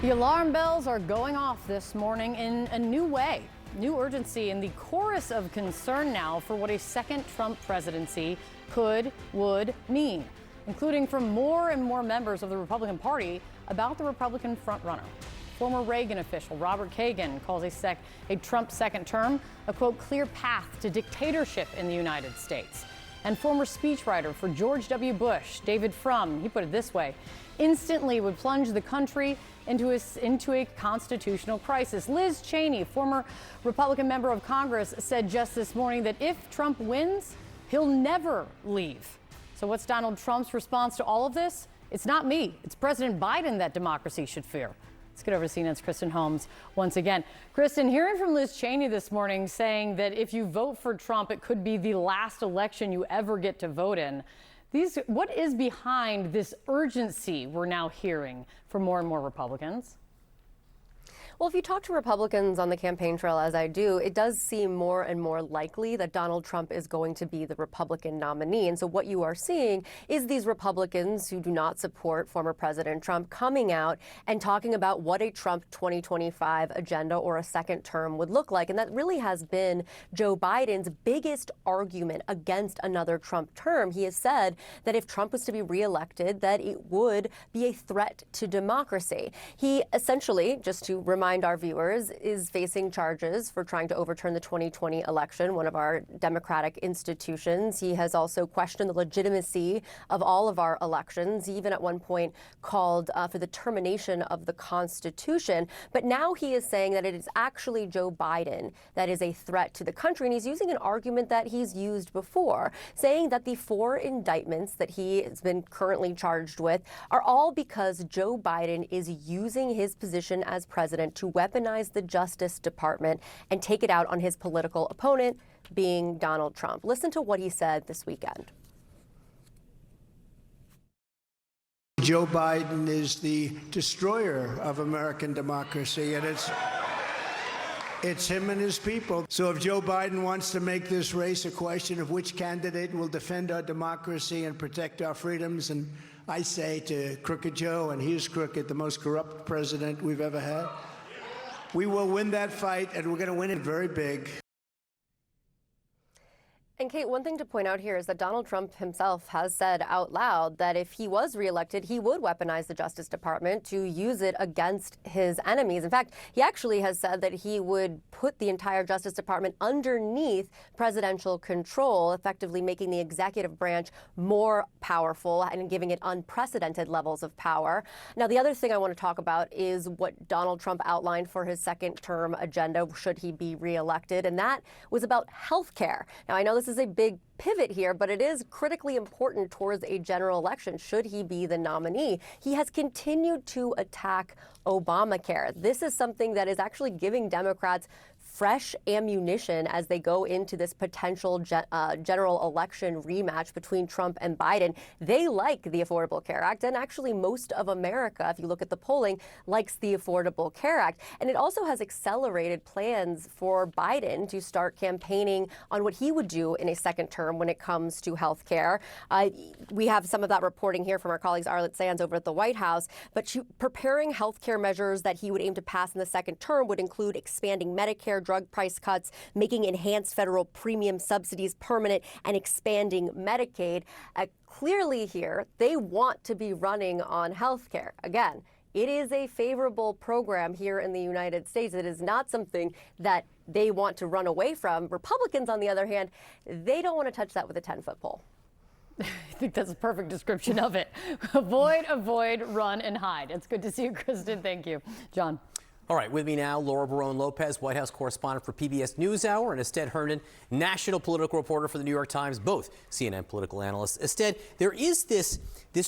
The alarm bells are going off this morning in a new way. New urgency in the chorus of concern now for what a second Trump presidency would mean, including from more and more members of the Republican Party about the Republican frontrunner. Former Reagan official Robert Kagan calls a Trump second term a, quote, clear path to dictatorship in the United States. And former speechwriter for George W. Bush, David Frum, he put it this way, instantly would plunge the country into a constitutional crisis. Liz Cheney, former Republican member of Congress, said just this morning that if Trump wins, he'll never leave. So what's Donald Trump's response to all of this? It's not me. It's President Biden that democracy should fear. Let's get over to CNN's Kristen Holmes once again. Kristen, hearing from Liz Cheney this morning saying that if you vote for Trump, it could be the last election you ever get to vote in. What is behind this urgency we're now hearing from more and more Republicans? Well, if you talk to Republicans on the campaign trail, as I do, it does seem more and more likely that Donald Trump is going to be the Republican nominee. And so what you are seeing is these Republicans who do not support former President Trump coming out and talking about what a Trump 2025 agenda or a second term would look like. And that really has been Joe Biden's biggest argument against another Trump term. He has said that if Trump was to be reelected, that it would be a threat to democracy. He essentially, just to remind our viewers, is facing charges for trying to overturn the 2020 election, one of our democratic institutions. He has also questioned the legitimacy of all of our elections. He even at one point called for the termination of the Constitution. But now he is saying that it is actually Joe Biden that is a threat to the country. And he's using an argument that he's used before, saying that the 4 indictments that he has been currently charged with are all because Joe Biden is using his position as president to weaponize the Justice Department and take it out on his political opponent, being Donald Trump. Listen to what he said this weekend. Joe Biden is the destroyer of American democracy, and it's him and his people. So if Joe Biden wants to make this race a question of which candidate will defend our democracy and protect our freedoms, and I say to Crooked Joe, and he is crooked, the most corrupt president we've ever had, we will win that fight, and we're going to win it very big. And Kate, one thing to point out here is that Donald Trump himself has said out loud that if he was reelected, he would weaponize the Justice Department to use it against his enemies. In fact, he actually has said that he would put the entire Justice Department underneath presidential control, effectively making the executive branch more powerful and giving it unprecedented levels of power. Now, the other thing I want to talk about is what Donald Trump outlined for his second term agenda should he be reelected, and that was about health care. Now, I know this is a big pivot here, but it is critically important towards a general election should he be the nominee. He has continued to attack Obamacare. This is something that is actually giving Democrats fresh ammunition as they go into this potential general election rematch between Trump and Biden. They like the Affordable Care Act, and actually most of America, if you look at the polling, likes the Affordable Care Act. And it also has accelerated plans for Biden to start campaigning on what he would do in a second term when it comes to health care. We have some of that reporting here from our colleagues Arlette Sands over at the White House, but preparing health care measures that he would aim to pass in the second term would include expanding Medicare, drug price cuts, making enhanced federal premium subsidies permanent, and expanding Medicaid. Clearly here, they want to be running on health care. Again, it is a favorable program here in the United States. It is not something that they want to run away from. Republicans, on the other hand, they don't want to touch that with a 10-foot pole. I think that's a perfect description of it. Avoid, run, and hide. It's good to see you, Kristen. Thank you. John. All right, with me now, Laura Barone-Lopez, White House correspondent for PBS NewsHour, and Ested Hernan, national political reporter for the New York Times, both CNN political analysts. Ested, there is this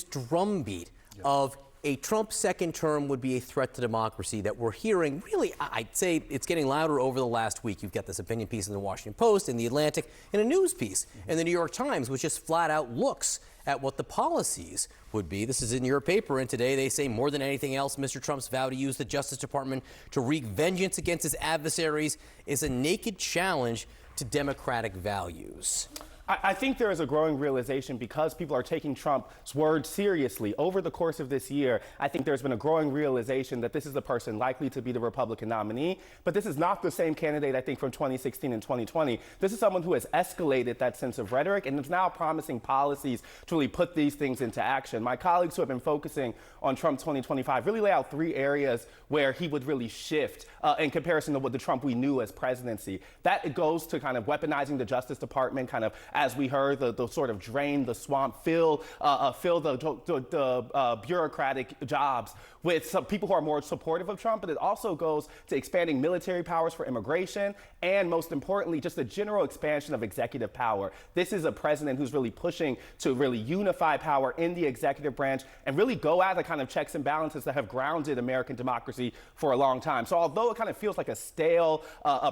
drumbeat of a Trump second term would be a threat to democracy that we're hearing. Really, I'd say it's getting louder over the last week. You've got this opinion piece in the Washington Post, in the Atlantic, and a news piece in the New York Times, which just flat out looks at what the policies would be. This is in your paper, and today they say more than anything else, Mr. Trump's vow to use the Justice Department to wreak vengeance against his adversaries is a naked challenge to democratic values. I think there is a growing realization because people are taking Trump's words seriously over the course of this year. I think there's been a growing realization that this is the person likely to be the Republican nominee. But this is not the same candidate, I think, from 2016 and 2020. This is someone who has escalated that sense of rhetoric and is now promising policies to really put these things into action. My colleagues who have been focusing on Trump 2025 really lay out 3 areas where he would really shift in comparison to what the Trump we knew as presidency. That it goes to kind of weaponizing the Justice Department, kind of, as we heard, the sort of drain the swamp, fill the bureaucratic jobs with some people who are more supportive of Trump. But it also goes to expanding military powers for immigration and, most importantly, just a general expansion of executive power. This is a president who's really pushing to really unify power in the executive branch and really go at the kind of checks and balances that have grounded American democracy for a long time. So although it kind of feels like a stale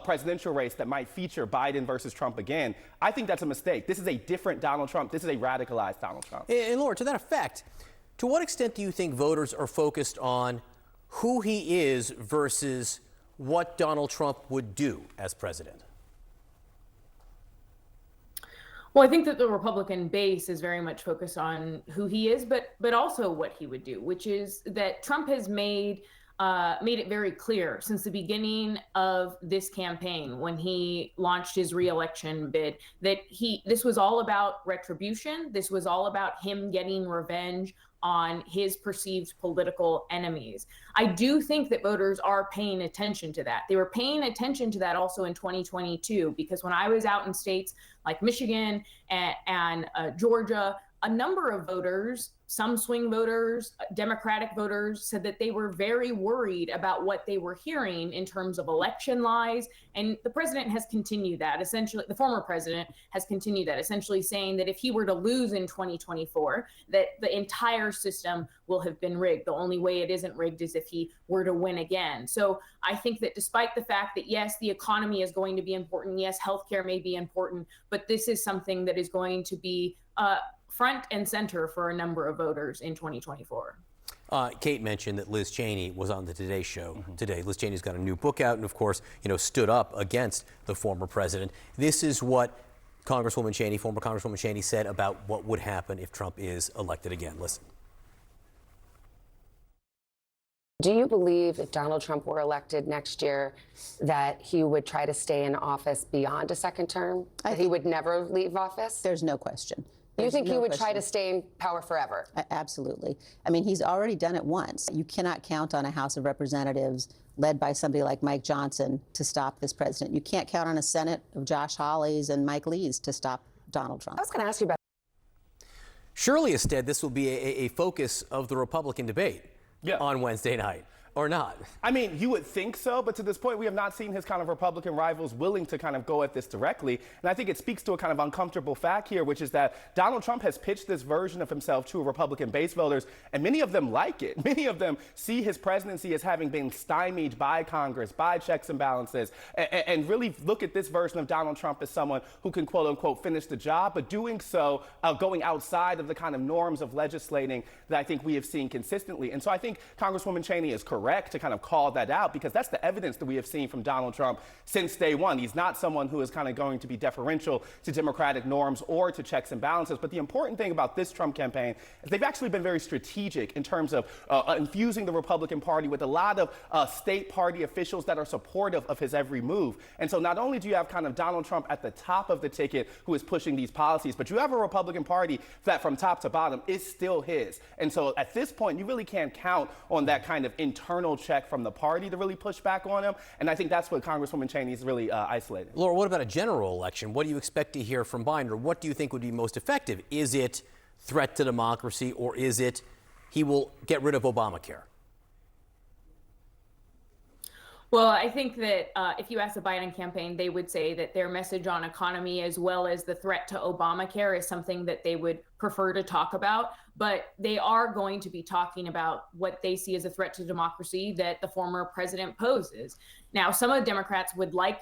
presidential race that might feature Biden versus Trump again, I think that's a mistake. This is a different Donald Trump. This is a radicalized Donald Trump. And Laura, to that effect, to what extent do you think voters are focused on who he is versus what Donald Trump would do as president? Well, I think that the Republican base is very much focused on who he is, but also what he would do, which is that Trump has made it very clear since the beginning of this campaign, when he launched his re-election bid, that this was all about retribution. This was all about him getting revenge on his perceived political enemies. I do think that voters are paying attention to that. They were paying attention to that also in 2022, because when I was out in states like Michigan and Georgia, a number of voters, some swing voters, Democratic voters, said that they were very worried about what they were hearing in terms of election lies. And the president has continued that. Essentially, the former president has continued that, essentially saying that if he were to lose in 2024, that the entire system will have been rigged. The only way it isn't rigged is if he were to win again. So I think that despite the fact that, yes, the economy is going to be important, yes, healthcare may be important, but this is something that is going to be front and center for a number of voters in 2024. Kate mentioned that Liz Cheney was on the Today Show today. Liz Cheney's got a new book out and, of course, stood up against the former president. This is what former Congresswoman Cheney said about what would happen if Trump is elected again. Listen. Do you believe if Donald Trump were elected next year that he would try to stay in office beyond a second term? That he would never leave office? There's no question. You think he would try to stay in power forever? Absolutely. I mean, he's already done it once. You cannot count on a House of Representatives led by somebody like Mike Johnson to stop this president. You can't count on a Senate of Josh Hawleys and Mike Lees to stop Donald Trump. I was going to ask you about. Surely, instead, this will be a focus of the Republican debate on Wednesday night. Or not? I mean, you would think so, but to this point, we have not seen his kind of Republican rivals willing to kind of go at this directly. And I think it speaks to a kind of uncomfortable fact here, which is that Donald Trump has pitched this version of himself to Republican base voters, and many of them like it. Many of them see his presidency as having been stymied by Congress, by checks and balances, and really look at this version of Donald Trump as someone who can, quote unquote, finish the job, but doing so going outside of the kind of norms of legislating that I think we have seen consistently. And so I think Congresswoman Cheney is correct to kind of call that out, because that's the evidence that we have seen from Donald Trump since day one. He's not someone who is kind of going to be deferential to democratic norms or to checks and balances. But the important thing about this Trump campaign is they've actually been very strategic in terms of infusing the Republican Party with a lot of state party officials that are supportive of his every move. And so not only do you have kind of Donald Trump at the top of the ticket who is pushing these policies, but you have a Republican Party that from top to bottom is still his. And so at this point, you really can't count on that kind of internal check from the party to really push back on him. And I think that's what Congresswoman Cheney is really isolating. Laura, what about a general election? What do you expect to hear from Biden, or what do you think would be most effective? Is it threat to democracy, or is it he will get rid of Obamacare? Well, I think that if you ask the Biden campaign, they would say that their message on economy as well as the threat to Obamacare is something that they would prefer to talk about. But they are going to be talking about what they see as a threat to democracy that the former president poses. Now, some of the Democrats would like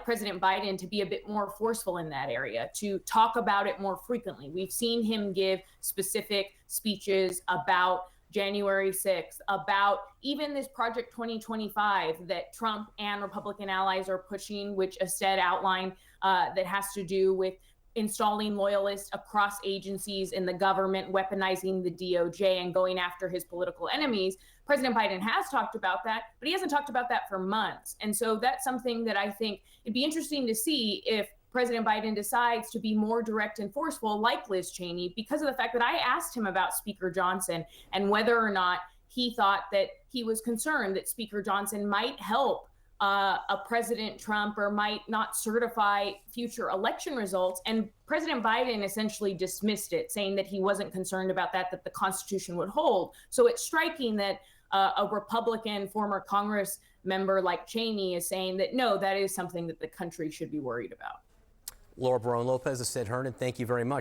President Biden to be a bit more forceful in that area, to talk about it more frequently. We've seen him give specific speeches about January 6th, about even this Project 2025 that Trump and Republican allies are pushing, which Ested outlined, that has to do with installing loyalists across agencies in the government, weaponizing the DOJ, and going after his political enemies. President Biden has talked about that, but he hasn't talked about that for months. And so that's something that I think it'd be interesting to see if President Biden decides to be more direct and forceful, like Liz Cheney, because of the fact that I asked him about Speaker Johnson and whether or not he thought that he was concerned that Speaker Johnson might help a President Trump or might not certify future election results. And President Biden essentially dismissed it, saying that he wasn't concerned about that the Constitution would hold. So it's striking that a Republican former Congress member like Cheney is saying that, no, that is something that the country should be worried about. Laura Barone Lopez, Estelle Hernan, thank you very much.